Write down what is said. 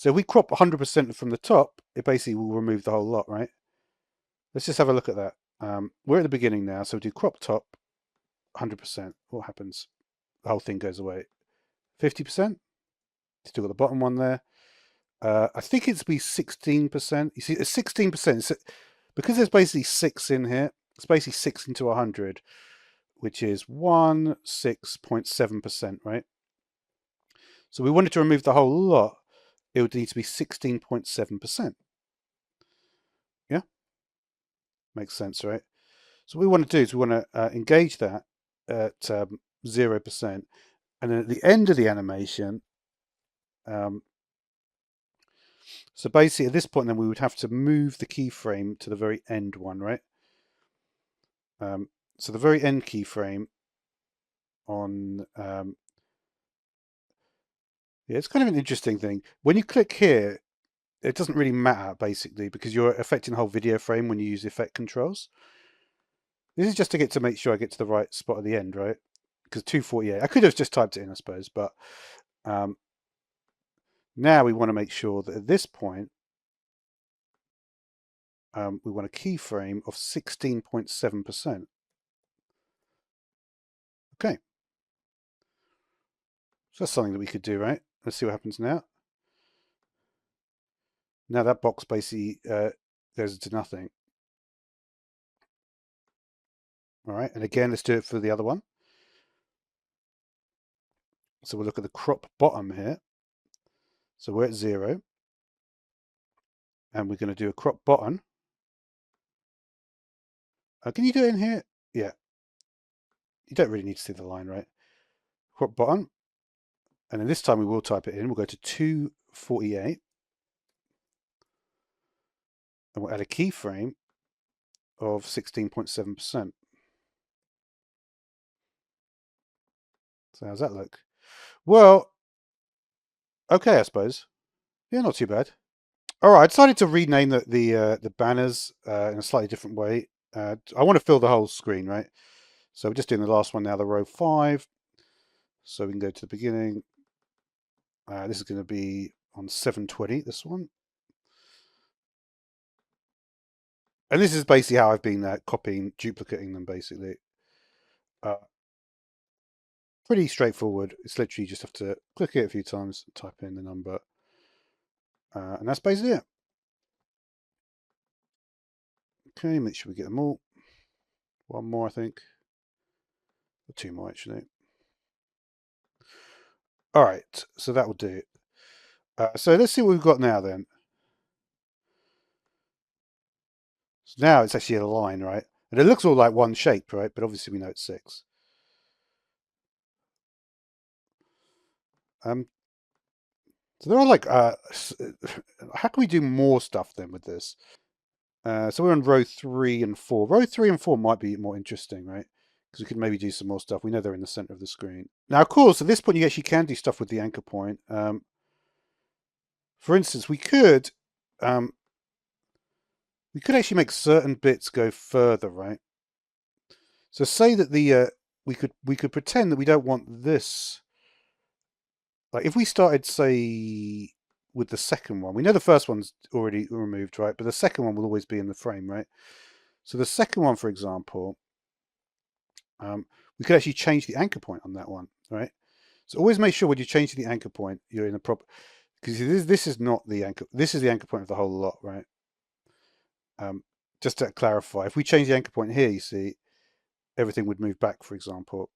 So if we crop 100% from the top, it basically will remove the whole lot, right? Let's just have a look at that. We're at the beginning now, so we do crop top 100%. What happens? The whole thing goes away. 50%. Still got the bottom one there. I think it's be 16%. You see, it's 16%. Because there's basically 6 in here. It's basically 6 into 100, which is 6.7%, right? So we wanted to remove the whole lot. It would need to be 16.7%. Yeah? Makes sense, right? So what we want to do is we want to engage that at 0%. And then at the end of the animation, so basically at this point then we would have to move the keyframe to the very end one, right? So the very end keyframe on, yeah, it's kind of an interesting thing. When you click here, it doesn't really matter basically because you're affecting the whole video frame when you use effect controls. This is just to make sure I get to the right spot at the end, right? Because 248, I could have just typed it in, I suppose, but now we want to make sure that at this point, we want a keyframe of 16.7%. Okay. So that's something that we could do, right? Let's see what happens now. Now that box basically goes into nothing. All right, and again, let's do it for the other one. So we'll look at the crop bottom here. So we're at 0. And we're going to do a crop bottom. Can you do it in here? Yeah. You don't really need to see the line, right? Crop bottom. And then this time we will type it in. We'll go to 248. And we'll add a keyframe of 16.7%. So how's that look? Well, okay, I suppose. Yeah, not too bad. All right, I decided to rename the banners in a slightly different way. I want to fill the whole screen, right? So we're just doing the last one now, the row 5. So we can go to the beginning. This is going to be on 720, this one. And this is basically how I've been copying, duplicating them, basically. Pretty straightforward. It's literally you just have to click it a few times, type in the number. And that's basically it. Okay, make sure we get them all. One more, I think. Or 2 more, actually. All right, so that will do. So let's see what we've got now then. So now it's actually a line, right? And it looks all like one shape, right? But obviously we know it's 6. So there are like, how can we do more stuff then with this? So we're on row 3 and 4. Row 3 and 4 might be more interesting, right? Because we could maybe do some more stuff. We know they're in the center of the screen. Now, of course, at this point, you actually can do stuff with the anchor point. For instance, we could actually make certain bits go further, right? So say that the we could pretend that we don't want this. Like if we started, say, with the second one, we know the first one's already removed, right? But the second one will always be in the frame, right? So the second one, for example, we could actually change the anchor point on that one, right? So always make sure when you change the anchor point, you're in the proper, because this is not the anchor. This is the anchor point of the whole lot, right? Just to clarify, if we change the anchor point here, you see, everything would move back, for example.